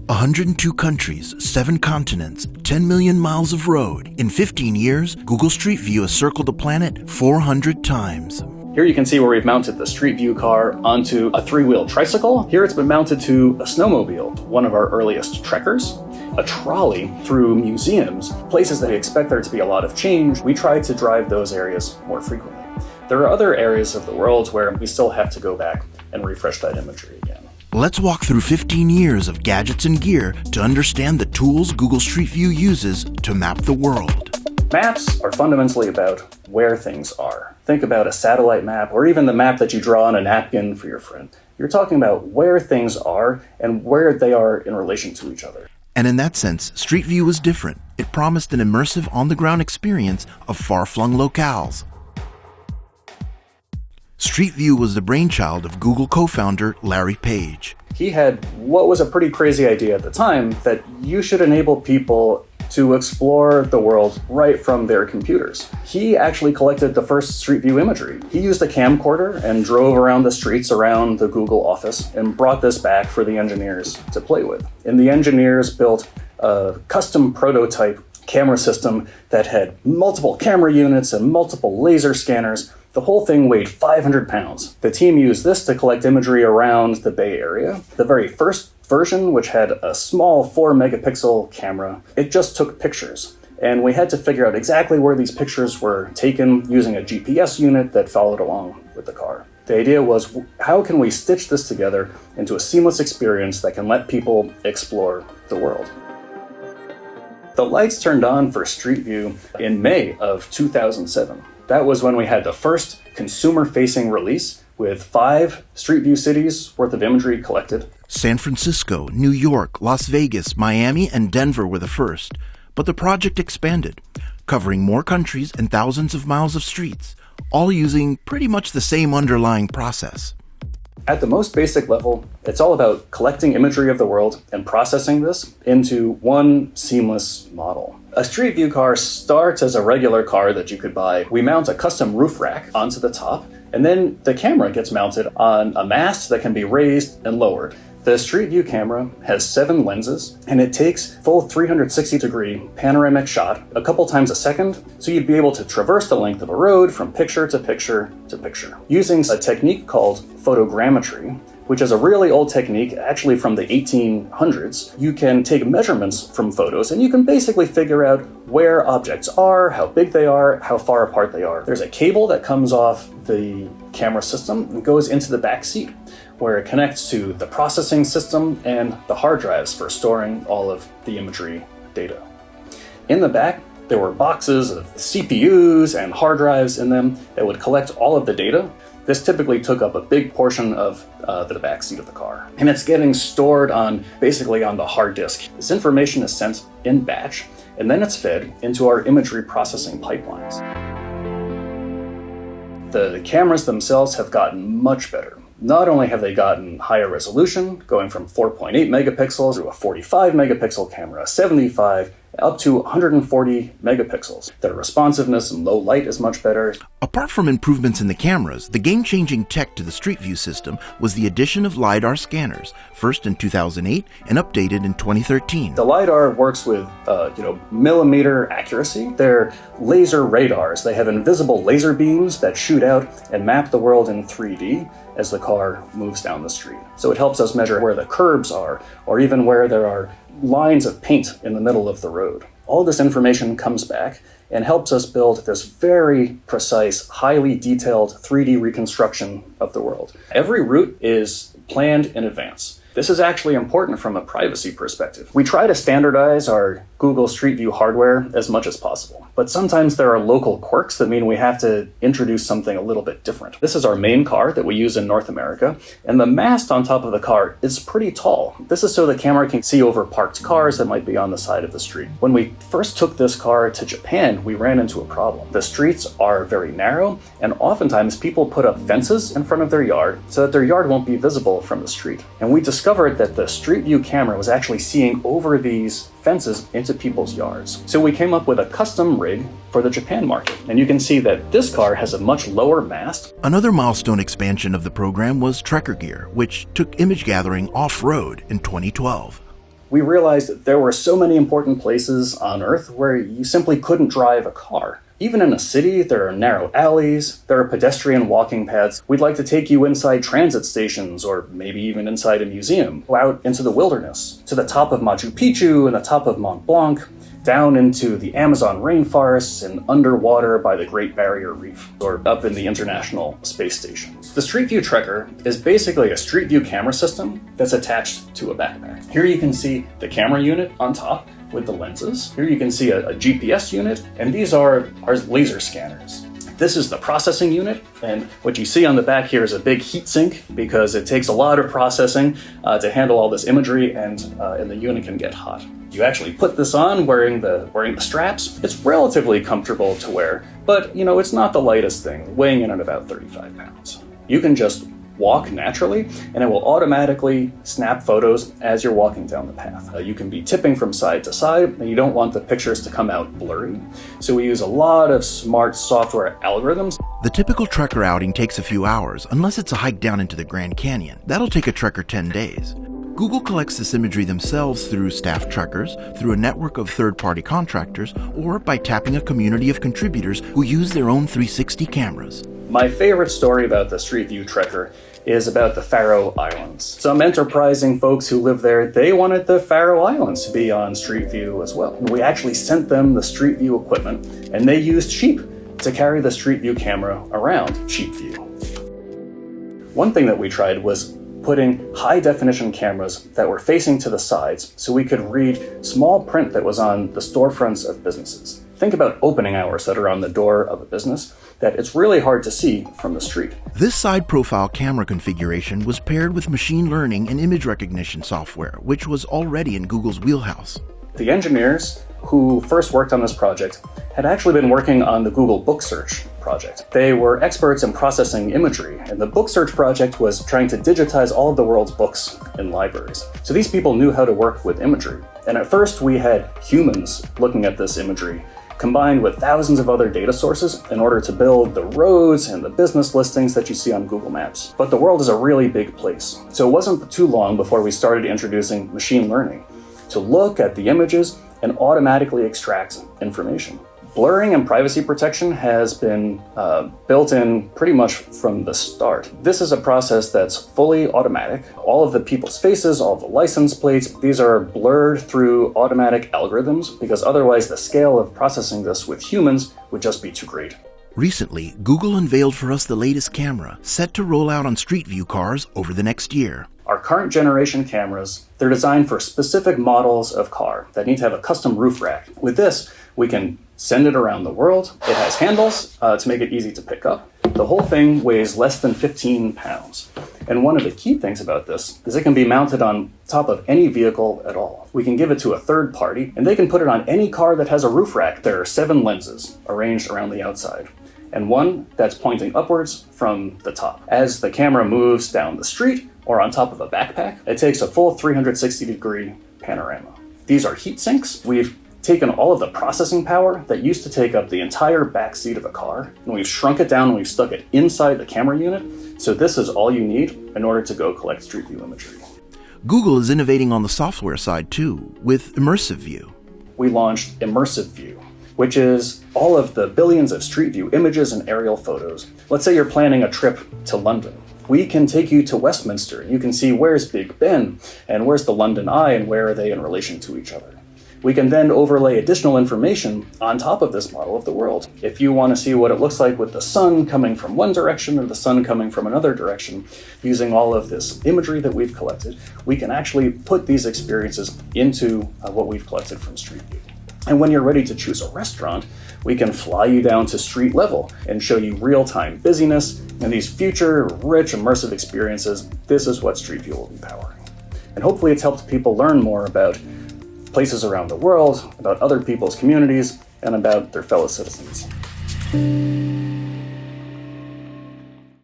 102 countries, 7 continents, 10 million miles of road. In 15 years, Google Street View has circled the planet 400 times. Here you can see where we've mounted the Street View car onto a 3-wheel tricycle. Here it's been mounted to a snowmobile, one of our earliest trekkers, a trolley through museums, places that we expect there to be a lot of change. We try to drive those areas more frequently. There are other areas of the world where we still have to go back and refresh that imagery again. Let's walk through 15 years of gadgets and gear to understand the tools Google Street View uses to map the world. Maps are fundamentally about where things are. Think about a satellite map or even the map that you draw on a napkin for your friend. You're talking about where things are and where they are in relation to each other. And in that sense, Street View was different. It promised an immersive on-the-ground experience of far-flung locales. Street View was the brainchild of Google co-founder Larry Page. He had what was a pretty crazy idea at the time, that you should enable people to explore the world right from their computers. He actually collected the first Street View imagery. He used a camcorder and drove around the streets around the Google office and brought this back for the engineers to play with. And the engineers built a custom prototype camera system that had multiple camera units and multiple laser scanners. The whole thing weighed 500 pounds. The team used this to collect imagery around the Bay Area. The very first version, which had a small 4-megapixel camera, it just took pictures. And we had to figure out exactly where these pictures were taken using a GPS unit that followed along with the car. The idea was, how can we stitch this together into a seamless experience that can let people explore the world? The lights turned on for Street View in May of 2007. That was when we had the first consumer-facing release with 5 Street View cities worth of imagery collected. San Francisco, New York, Las Vegas, Miami, and Denver were the first, but the project expanded, covering more countries and thousands of miles of streets, all using pretty much the same underlying process. At the most basic level, it's all about collecting imagery of the world and processing this into one seamless model. A Street View car starts as a regular car that you could buy. We mount a custom roof rack onto the top, and then the camera gets mounted on a mast that can be raised and lowered. The Street View camera has 7 lenses, and it takes full 360-degree panoramic shot a couple times a second, so you'd be able to traverse the length of a road from picture to picture to picture. Using a technique called photogrammetry, which is a really old technique, actually from the 1800s, you can take measurements from photos and you can basically figure out where objects are, how big they are, how far apart they are. There's a cable that comes off the camera system and goes into the back seat, where it connects to the processing system and the hard drives for storing all of the imagery data. In the back, there were boxes of CPUs and hard drives in them that would collect all of the data. This typically took up a big portion of the back seat of the car. And it's getting stored basically on the hard disk. This information is sent in batch, and then it's fed into our imagery processing pipelines. The cameras themselves have gotten much better. Not only have they gotten higher resolution, going from 4.8 megapixels to a 45 megapixel camera, 75, up to 140 megapixels. Their responsiveness in low light is much better. Apart from improvements in the cameras, the game-changing tech to the Street View system was the addition of LiDAR scanners, first in 2008 and updated in 2013. The LiDAR works with millimeter accuracy. They're laser radars. They have invisible laser beams that shoot out and map the world in 3D as the car moves down the street. So it helps us measure where the curbs are, or even where there are lines of paint in the middle of the road. All this information comes back and helps us build this very precise, highly detailed 3D reconstruction of the world. Every route is planned in advance. This is actually important from a privacy perspective. We try to standardize our Google Street View hardware as much as possible, but sometimes there are local quirks that mean we have to introduce something a little bit different. This is our main car that we use in North America, and the mast on top of the car is pretty tall. This is so the camera can see over parked cars that might be on the side of the street. When we first took this car to Japan, we ran into a problem. The streets are very narrow, and oftentimes people put up fences in front of their yard so that their yard won't be visible from the street. And we discovered that the Street View camera was actually seeing over these fences into people's yards. So we came up with a custom rig for the Japan market. And you can see that this car has a much lower mast. Another milestone expansion of the program was Trekker Gear, which took image gathering off-road in 2012. we realized that there were so many important places on Earth where you simply couldn't drive a car. Even in a city, there are narrow alleys, there are pedestrian walking paths. We'd like to take you inside transit stations, or maybe even inside a museum, out into the wilderness, to the top of Machu Picchu and the top of Mont Blanc, down into the Amazon rainforests and underwater by the Great Barrier Reef, or up in the International Space Station. The Street View Trekker is basically a Street View camera system that's attached to a backpack. Here you can see the camera unit on top with the lenses. Here you can see a GPS unit, and these are our laser scanners. This is the processing unit, and what you see on the back here is a big heat sink because it takes a lot of processing to handle all this imagery, and the unit can get hot. You actually put this on wearing the straps. It's relatively comfortable to wear, but it's not the lightest thing, weighing in at about 35 pounds. You can just walk naturally, and it will automatically snap photos as you're walking down the path. You can be tipping from side to side, and you don't want the pictures to come out blurry. So we use a lot of smart software algorithms. The typical trekker outing takes a few hours, unless it's a hike down into the Grand Canyon. That'll take a trekker 10 days. Google collects this imagery themselves through staff trekkers, through a network of third-party contractors, or by tapping a community of contributors who use their own 360 cameras. My favorite story about the Street View Trekker is about the Faroe Islands. Some enterprising folks who live there, they wanted the Faroe Islands to be on Street View as well. We actually sent them the Street View equipment, and they used sheep to carry the Street View camera around Sheep View. One thing that we tried was putting high-definition cameras that were facing to the sides so we could read small print that was on the storefronts of businesses. Think about opening hours that are on the door of a business that it's really hard to see from the street. This side profile camera configuration was paired with machine learning and image recognition software, which was already in Google's wheelhouse. The engineers who first worked on this project had actually been working on the Google Book Search project. They were experts in processing imagery, and the Book Search project was trying to digitize all of the world's books in libraries. So these people knew how to work with imagery. And at first we had humans looking at this imagery combined with thousands of other data sources in order to build the roads and the business listings that you see on Google Maps. But the world is a really big place. So it wasn't too long before we started introducing machine learning to look at the images and automatically extract information. Blurring and privacy protection has been built in pretty much from the start. This is a process that's fully automatic. All of the people's faces, all of the license plates, these are blurred through automatic algorithms because otherwise the scale of processing this with humans would just be too great. Recently, Google unveiled for us the latest camera, set to roll out on Street View cars over the next year. Our current generation cameras, they're designed for specific models of car that need to have a custom roof rack. With this, we can send it around the world. It has handles to make it easy to pick up. The whole thing weighs less than 15 pounds. And one of the key things about this is it can be mounted on top of any vehicle at all. We can give it to a third party, and they can put it on any car that has a roof rack. There are 7 lenses arranged around the outside, and one that's pointing upwards from the top. As the camera moves down the street or on top of a backpack, it takes a full 360-degree panorama. These are heat sinks. We've taken all of the processing power that used to take up the entire back seat of a car, and we've shrunk it down and we've stuck it inside the camera unit. So this is all you need in order to go collect Street View imagery. Google is innovating on the software side too, with Immersive View. We launched Immersive View, which is all of the billions of Street View images and aerial photos. Let's say you're planning a trip to London. We can take you to Westminster. You can see where's Big Ben and where's the London Eye and where are they in relation to each other. We can then overlay additional information on top of this model of the world. If you want to see what it looks like with the sun coming from one direction or the sun coming from another direction, using all of this imagery that we've collected, we can actually put these experiences into what we've collected from Street View. And when you're ready to choose a restaurant, we can fly you down to street level and show you real-time busyness and these future, rich, immersive experiences. This is what Street View will be powering. And hopefully it's helped people learn more about places around the world, about other people's communities, and about their fellow citizens.